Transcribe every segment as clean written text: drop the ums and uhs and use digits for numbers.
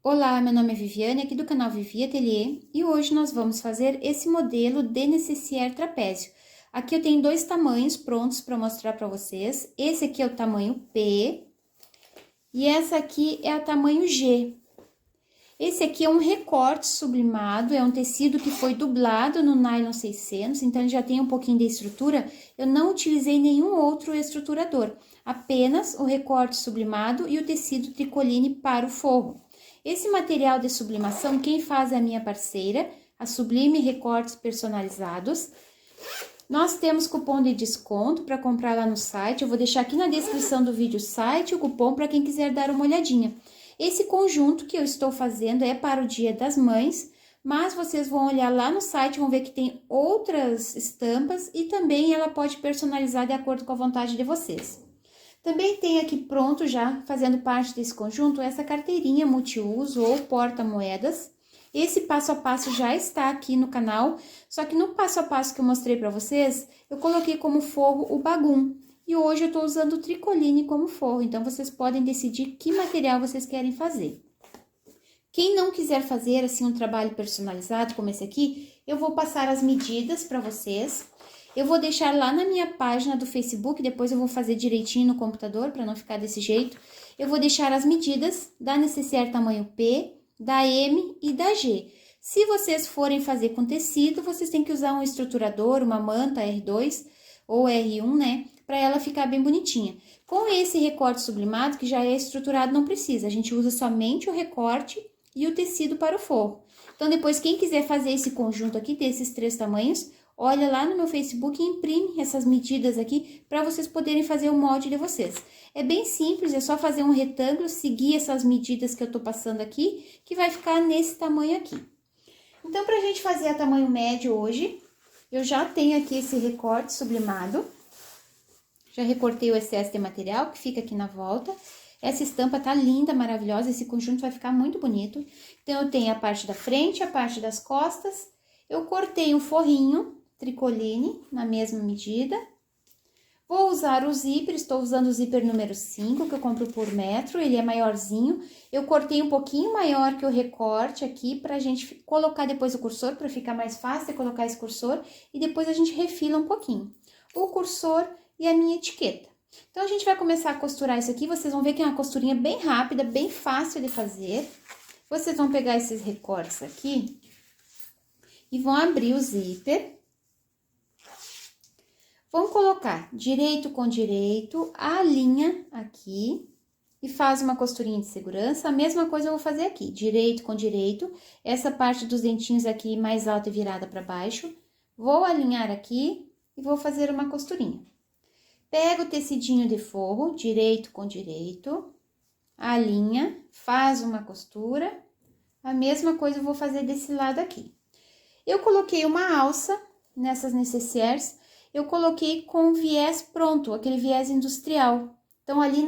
Olá, meu nome é Viviane, aqui do canal Vivi Atelier, e hoje nós vamos fazer esse modelo de necessaire trapézio. Aqui eu tenho dois tamanhos prontos para mostrar para vocês. Esse aqui é o tamanho P e essa aqui é o tamanho G. Esse aqui é um recorte sublimado, é um tecido que foi dublado no nylon 600, então ele já tem um pouquinho de estrutura. Eu não utilizei nenhum outro estruturador, apenas o recorte sublimado e o tecido tricoline para o forro. Esse material de sublimação, quem faz é a minha parceira, a Sublime Recortes Personalizados. Nós temos cupom de desconto para comprar lá no site. Eu vou deixar aqui na descrição do vídeo o site, o cupom para quem quiser dar uma olhadinha. Esse conjunto que eu estou fazendo é para o Dia das Mães, mas vocês vão olhar lá no site, vão ver que tem outras estampas e também ela pode personalizar de acordo com a vontade de vocês. Também tem aqui pronto já, fazendo parte desse conjunto, essa carteirinha multiuso ou porta-moedas. Esse passo a passo já está aqui no canal, só que no passo a passo que eu mostrei para vocês, eu coloquei como forro o bagum. E hoje eu estou usando o tricoline como forro, então vocês podem decidir que material vocês querem fazer. Quem não quiser fazer assim um trabalho personalizado como esse aqui, eu vou passar as medidas para vocês. Eu vou deixar lá na minha página do Facebook, depois eu vou fazer direitinho no computador para não ficar desse jeito. Eu vou deixar as medidas da necessaire tamanho P, da M e da G. Se vocês forem fazer com tecido, vocês têm que usar um estruturador, uma manta R2 ou R1, né? Para ela ficar bem bonitinha. Com esse recorte sublimado, que já é estruturado, não precisa. A gente usa somente o recorte e o tecido para o forro. Então, depois, quem quiser fazer esse conjunto aqui, desses três tamanhos, olha lá no meu Facebook e imprime essas medidas aqui para vocês poderem fazer o molde de vocês. É bem simples, é só fazer um retângulo, seguir essas medidas que eu tô passando aqui, que vai ficar nesse tamanho aqui. Então, pra gente fazer a tamanho médio hoje, eu já tenho aqui esse recorte sublimado. Já recortei o excesso de material que fica aqui na volta. Essa estampa tá linda, maravilhosa, esse conjunto vai ficar muito bonito. Então, eu tenho a parte da frente, a parte das costas. Eu cortei um forrinho tricoline na mesma medida. Vou usar o zíper, estou usando o zíper número 5, que eu compro por metro, ele é maiorzinho. Eu cortei um pouquinho maior que o recorte aqui, pra gente colocar depois o cursor, pra ficar mais fácil de colocar esse cursor. E depois a gente refila um pouquinho. O cursor e a minha etiqueta. Então, a gente vai começar a costurar isso aqui, vocês vão ver que é uma costurinha bem rápida, bem fácil de fazer. Vocês vão pegar esses recortes aqui e vão abrir o zíper. Vão colocar direito com direito, a linha aqui, e faz uma costurinha de segurança. A mesma coisa eu vou fazer aqui, direito com direito, essa parte dos dentinhos aqui mais alta e virada para baixo. Vou alinhar aqui e vou fazer uma costurinha. Pega o tecidinho de forro, direito com direito, alinha, faz uma costura. A mesma coisa eu vou fazer desse lado aqui. Eu coloquei uma alça nessas necessaires, eu coloquei com viés pronto, aquele viés industrial. Então, ali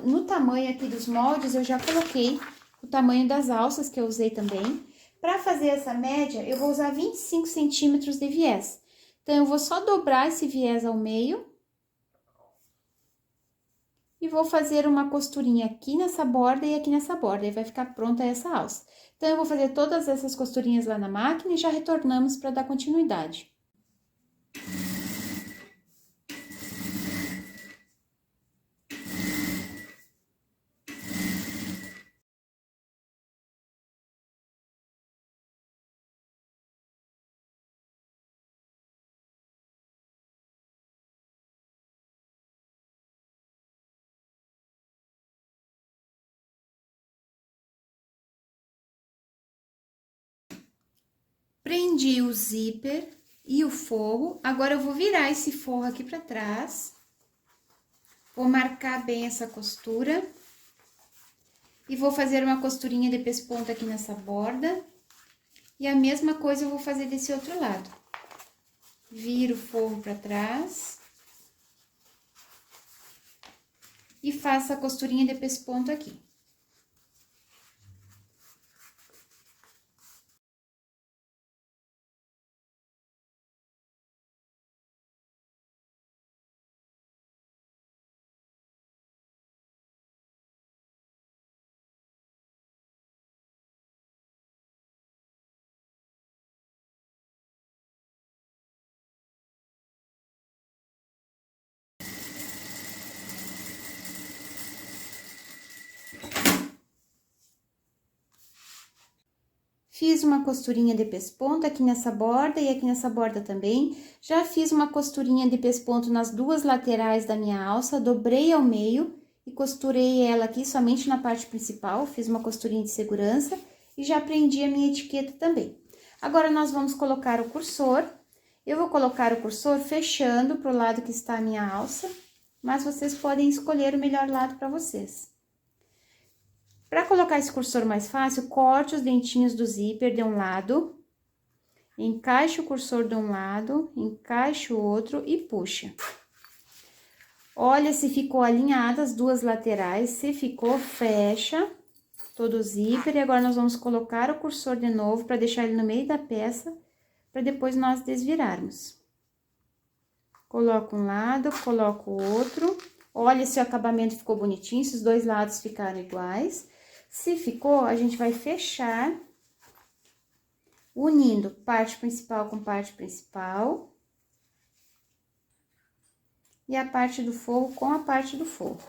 no tamanho aqui dos moldes, eu já coloquei o tamanho das alças que eu usei também. Para fazer essa média, eu vou usar 25 centímetros de viés. Então, eu vou só dobrar esse viés ao meio. E vou fazer uma costurinha aqui nessa borda e aqui nessa borda, e vai ficar pronta essa alça. Então, eu vou fazer todas essas costurinhas lá na máquina e já retornamos para dar continuidade. Prendi o zíper e o forro. Agora, eu vou virar esse forro aqui pra trás. Vou marcar bem essa costura. E vou fazer uma costurinha de pesponta aqui nessa borda. E a mesma coisa eu vou fazer desse outro lado. Viro o forro pra trás. E faço a costurinha de pesponta aqui. Fiz uma costurinha de pesponto aqui nessa borda e aqui nessa borda também. Já fiz uma costurinha de pesponto nas duas laterais da minha alça, dobrei ao meio e costurei ela aqui somente na parte principal. Fiz uma costurinha de segurança e já prendi a minha etiqueta também. Agora, nós vamos colocar o cursor. Eu vou colocar o cursor fechando pro lado que está a minha alça, mas vocês podem escolher o melhor lado para vocês. Para colocar esse cursor mais fácil, corte os dentinhos do zíper de um lado, encaixe o cursor de um lado, encaixe o outro e puxa. Olha se ficou alinhada as duas laterais, se ficou, fecha todo o zíper. E agora, nós vamos colocar o cursor de novo para deixar ele no meio da peça, para depois nós desvirarmos. Coloco um lado, coloco o outro. Olha se o acabamento ficou bonitinho, se os dois lados ficaram iguais. Se ficou, a gente vai fechar, unindo parte principal com parte principal. E a parte do forro com a parte do forro.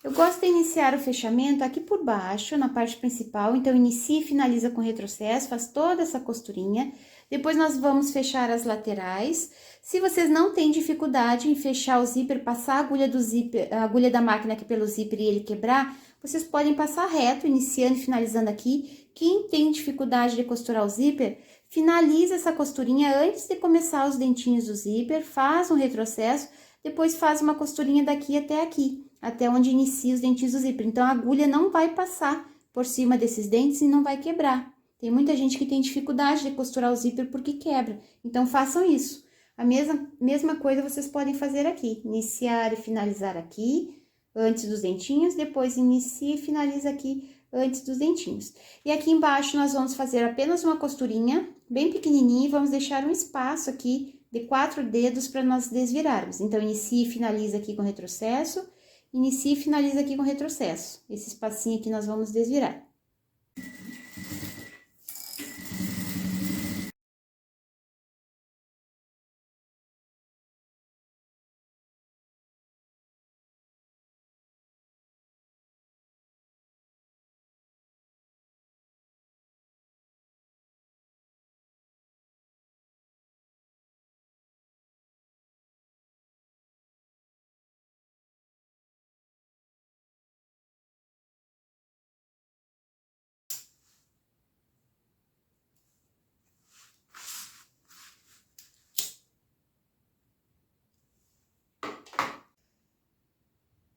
Eu gosto de iniciar o fechamento aqui por baixo, na parte principal. Então, inicia e finaliza com retrocesso, faz toda essa costurinha. Depois, nós vamos fechar as laterais. Se vocês não têm dificuldade em fechar o zíper, passar a agulha do zíper, a agulha da máquina aqui pelo zíper e ele quebrar, vocês podem passar reto, iniciando e finalizando aqui. Quem tem dificuldade de costurar o zíper, finaliza essa costurinha antes de começar os dentinhos do zíper, faz um retrocesso, depois faz uma costurinha daqui até aqui, até onde inicia os dentinhos do zíper. Então, a agulha não vai passar por cima desses dentes e não vai quebrar. Tem muita gente que tem dificuldade de costurar o zíper porque quebra. Então, façam isso. A mesma coisa vocês podem fazer aqui. Iniciar e finalizar aqui, antes dos dentinhos. Depois, inicia e finaliza aqui, antes dos dentinhos. E aqui embaixo, nós vamos fazer apenas uma costurinha, bem pequenininha, e vamos deixar um espaço aqui de 4 dedos para nós desvirarmos. Então, inicia e finaliza aqui com retrocesso. Inicia e finaliza aqui com retrocesso. Esse espacinho aqui nós vamos desvirar.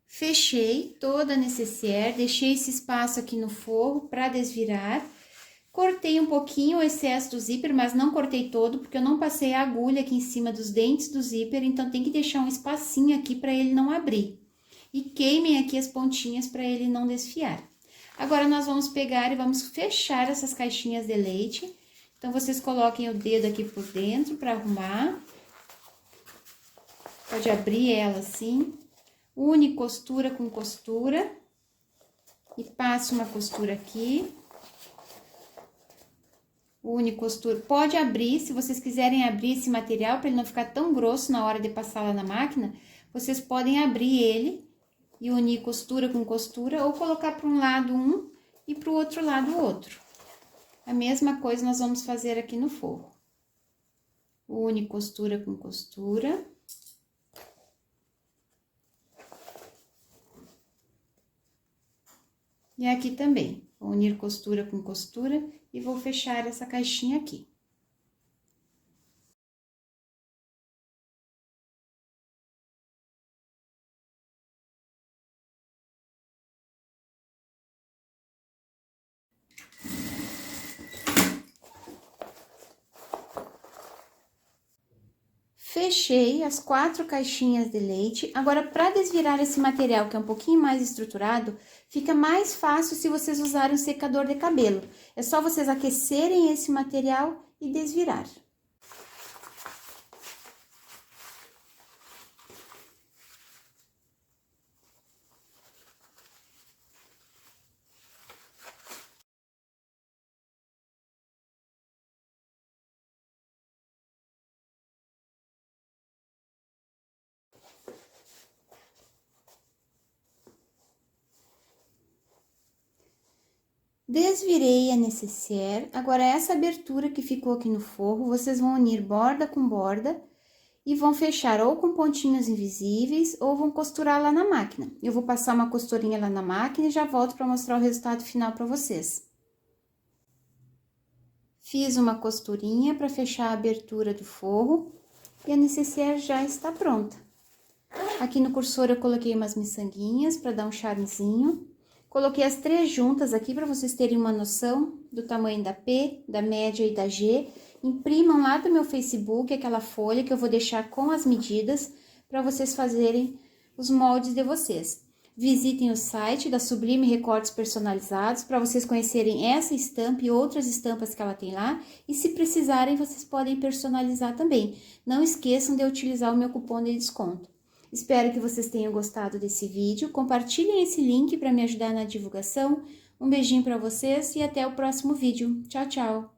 Fechei toda a necessaire, deixei esse espaço aqui no forro para desvirar. Cortei um pouquinho o excesso do zíper, mas não cortei todo, porque eu não passei a agulha aqui em cima dos dentes do zíper, então tem que deixar um espacinho aqui para ele não abrir. E queimem aqui as pontinhas para ele não desfiar. Agora, nós vamos pegar e vamos fechar essas caixinhas de leite. Então, vocês coloquem o dedo aqui por dentro para arrumar. Pode abrir ela assim. Une costura com costura. E passa uma costura aqui. Une costura. Pode abrir, se vocês quiserem abrir esse material, para ele não ficar tão grosso na hora de passar lá na máquina, vocês podem abrir ele e unir costura com costura, ou colocar para um lado um e para o outro lado o outro. A mesma coisa nós vamos fazer aqui no forro. Une costura com costura. E aqui também, vou unir costura com costura e vou fechar essa caixinha aqui. Fechei as 4 caixinhas de leite. Agora, para desvirar esse material, que é um pouquinho mais estruturado, fica mais fácil se vocês usarem um secador de cabelo. É só vocês aquecerem esse material e desvirar. Desvirei a necessaire, agora essa abertura que ficou aqui no forro, vocês vão unir borda com borda e vão fechar ou com pontinhos invisíveis ou vão costurar lá na máquina. Eu vou passar uma costurinha lá na máquina e já volto para mostrar o resultado final para vocês. Fiz uma costurinha para fechar a abertura do forro e a necessaire já está pronta. Aqui no cursor eu coloquei umas miçanguinhas para dar um charmezinho. Coloquei as 3 juntas aqui para vocês terem uma noção do tamanho da P, da média e da G. Imprimam lá do meu Facebook aquela folha que eu vou deixar com as medidas para vocês fazerem os moldes de vocês. Visitem o site da Sublime Recortes Personalizados para vocês conhecerem essa estampa e outras estampas que ela tem lá. E se precisarem, vocês podem personalizar também. Não esqueçam de utilizar o meu cupom de desconto. Espero que vocês tenham gostado desse vídeo. Compartilhem esse link para me ajudar na divulgação. Um beijinho para vocês e até o próximo vídeo. Tchau, tchau!